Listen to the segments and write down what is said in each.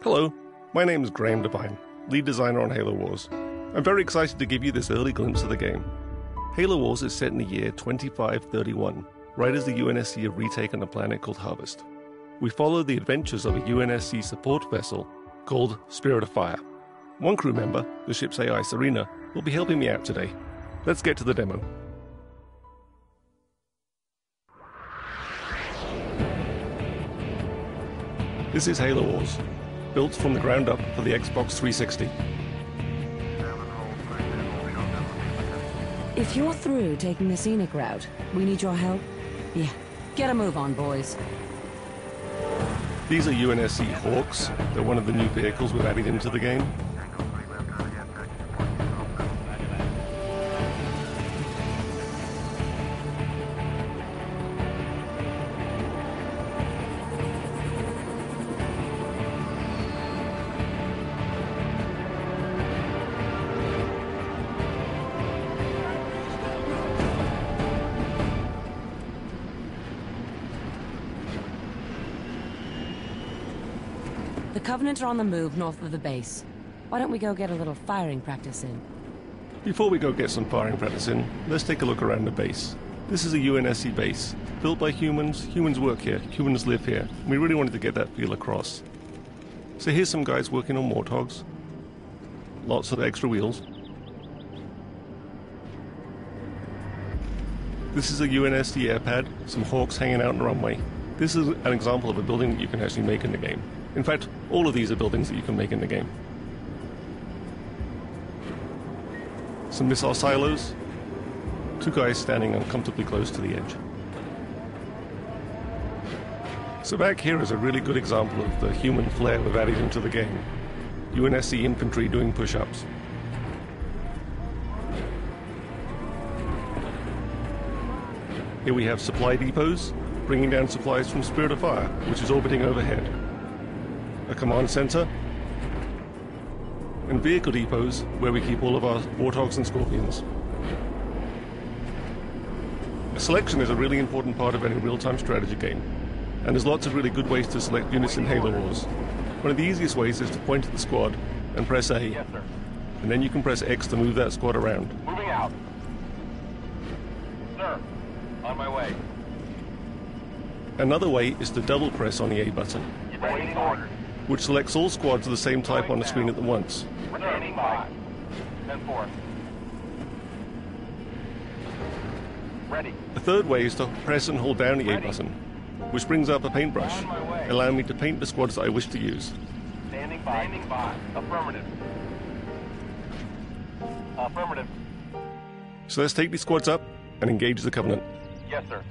Hello, my name is Graham Devine, lead designer on Halo Wars. I'm very excited to give you this early glimpse of the game. Halo Wars is set in the year 2531, right as the UNSC have retaken a planet called Harvest. We follow the adventures of a UNSC support vessel called Spirit of Fire. One crew member, the ship's AI Serena, will be helping me out today. Let's get to the demo. This is Halo Wars, built from the ground up for the Xbox 360. If you're through taking the scenic route, we need your help. Yeah, get a move on, boys. These are UNSC Hawks. They're one of the new vehicles we've added into the game. The Covenant are on the move north of the base. Why don't we go get a little firing practice in? Before we go get some firing practice in, let's take a look around the base. This is a UNSC base, built by humans. Humans work here, humans live here. We really wanted to get that feel across. So here's some guys working on Warthogs. Lots of extra wheels. This is a UNSC airpad, some Hawks hanging out on the runway. This is an example of a building that you can actually make in the game. In fact, all of these are buildings that you can make in the game. Some missile silos. Two guys standing uncomfortably close to the edge. So back here is a really good example of the human flair we've added into the game. UNSC infantry doing push-ups. Here we have supply depots, bringing down supplies from Spirit of Fire, which is orbiting overhead. A command center, and vehicle depots where we keep all of our Warthogs and Scorpions. Selection is a really important part of any real-time strategy game, and there's lots of really good ways to select units in Halo Wars. One of the easiest ways is to point at the squad and press A, Yes, sir. and then you can press X to move that squad around. Moving out. Sir, on my way. Another way is to double press on the A button, Waiting orders. which selects all squads of the same type on the screen at once. Standing by. 10-4. Ready. A third way is to press and hold down the A button, which brings up a paintbrush, On my way. allowing me to paint the squads that I wish to use. Standing by. Standing by. Affirmative. Affirmative. So let's take these squads up and engage the Covenant. Yes, sir.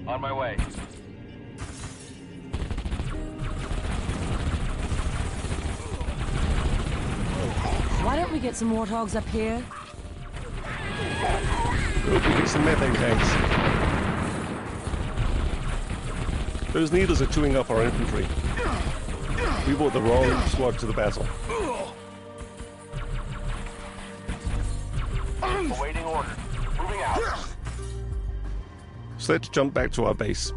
On my way. Why don't we get some Warthogs up here? Hope we get some methane tanks. Those needles are chewing up our infantry. We brought the wrong squad to the battle. Awaiting orders. Moving out. So let's jump back to our base.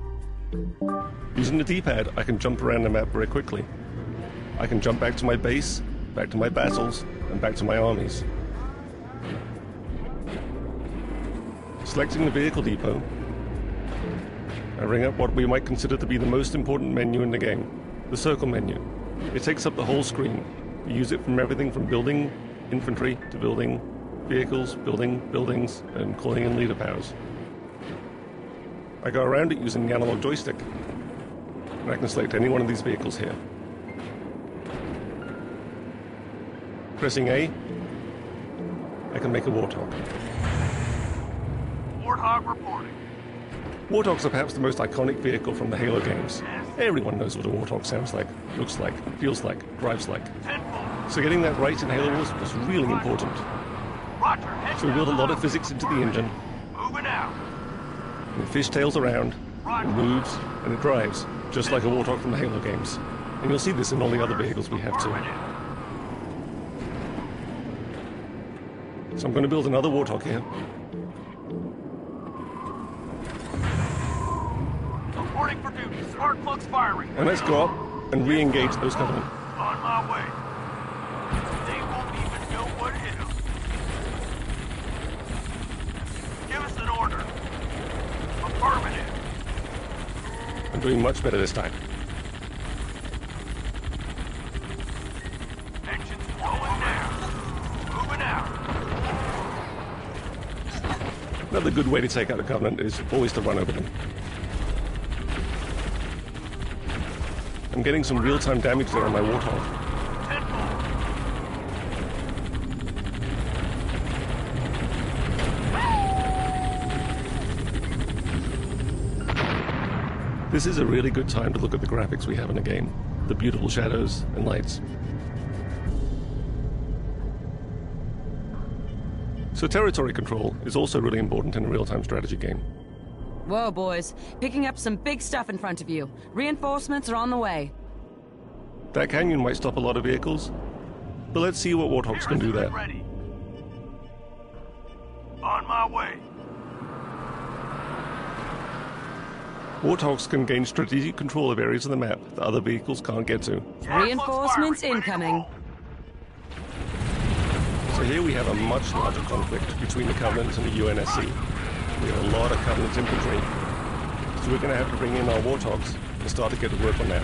Using the D-pad, I can jump around the map very quickly. I can jump back to my base, back to my battles, and back to my armies. Selecting the vehicle depot, I bring up what we might consider to be the most important menu in the game, the circle menu. It takes up the whole screen. You use it from everything from building infantry to building vehicles, building buildings, and calling in leader powers. I go around it using the analog joystick, and I can select any one of these vehicles here. Pressing A, I can make a Warthog. Warthog reporting. Warthogs are perhaps the most iconic vehicle from the Halo games. Everyone knows what a Warthog sounds like, looks like, feels like, drives like. 10-4. So getting that right in Halo Wars was really important. Roger. Head So we built a down. lot of physics into the engine, Moving out. and it fishtails around, it moves, and it drives, just like a Warthog from the Halo games. And you'll see this in all the other vehicles we have too. So I'm going to build another Warthog here. Reporting for duty. Spark plugs firing. And let's go up and re-engage those Covenant. On my way. They won't even know what hit them. Give us an order. Affirmative. I'm doing much better this time. Engines going down. Moving out. Another good way to take out a Covenant is always to run over them. I'm getting some real-time damage there on my Warthog. Tenfold. This is a really good time to look at the graphics we have in the game. The beautiful shadows and lights. So territory control is also really important in a real-time strategy game. Whoa, boys. Picking up some big stuff in front of you. Reinforcements are on the way. That canyon might stop a lot of vehicles, but let's see what Warthogs can do there. Ready. On my way. Warthogs can gain strategic control of areas of the map that other vehicles can't get to. Reinforcements incoming. So here we have a much larger conflict between the Covenants and the UNSC. We have a lot of Covenant infantry, so we're going to have to bring in our Warthogs and start to get to work on that.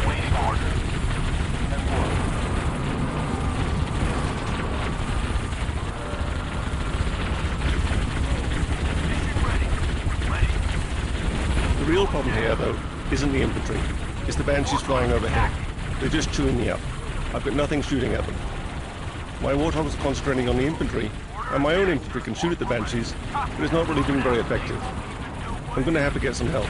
Waiting order. The real problem here, though, isn't the infantry. It's the Banshees flying overhead. They're just chewing me up. I've got nothing shooting at them. My Warthogs are concentrating on the infantry, and my own infantry can shoot at the Banshees, but it's not really being very effective. I'm going to have to get some help.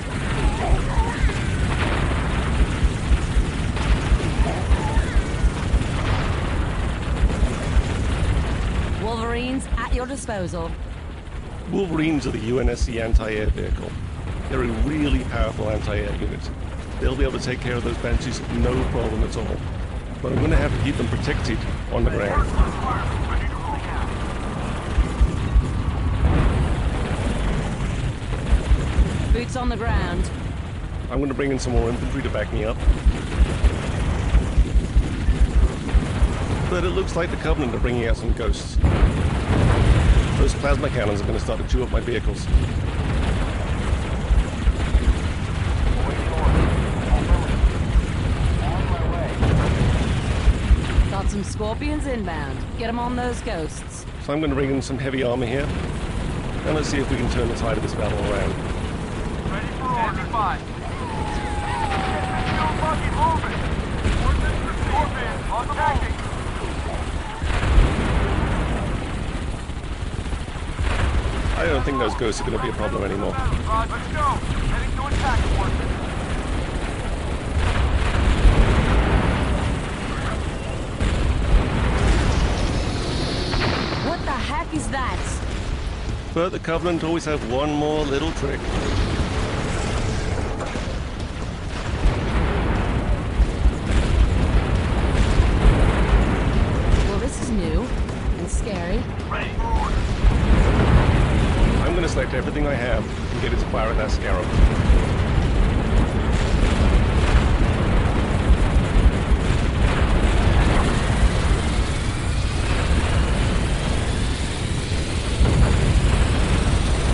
Wolverines at your disposal. Wolverines are the UNSC anti-air vehicle. They're a really powerful anti-air unit. They'll be able to take care of those Banshees no problem at all. But I'm going to have to keep them protected on the ground. Boots on the ground. I'm going to bring in some more infantry to back me up. But it looks like the Covenant are bringing out some ghosts. Those plasma cannons are going to start to chew up my vehicles. Got some Scorpions inbound. Get them on those ghosts. So I'm going to bring in some heavy armor here. And let's see if we can turn the tide of this battle around. Ready for order. 5. Still fucking moving. Scorpion on the move. I don't think those ghosts are going to be a problem anymore. Let's go. Heading to attack forces. What the heck is that? But the Covenant always have one more little trick. Well, this is new and scary. Ready for order. I'm going to select everything I have and get it to fire at that Scarab.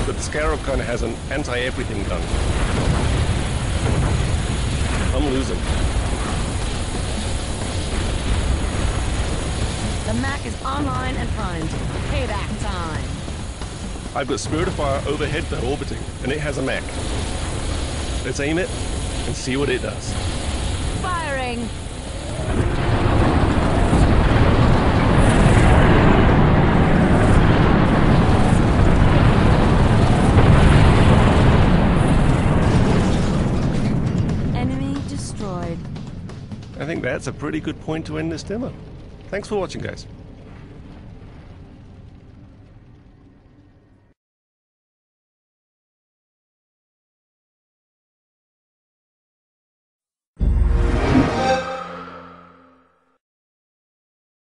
But the Scarab kind of has an anti-everything gun. I'm losing. The Mac is online and primed. Payback time. I've got Spirit of Fire overhead though, orbiting, and it has a mech. Let's aim it and see what it does. Firing! Enemy destroyed. I think that's a pretty good point to end this demo. Thanks for watching, guys.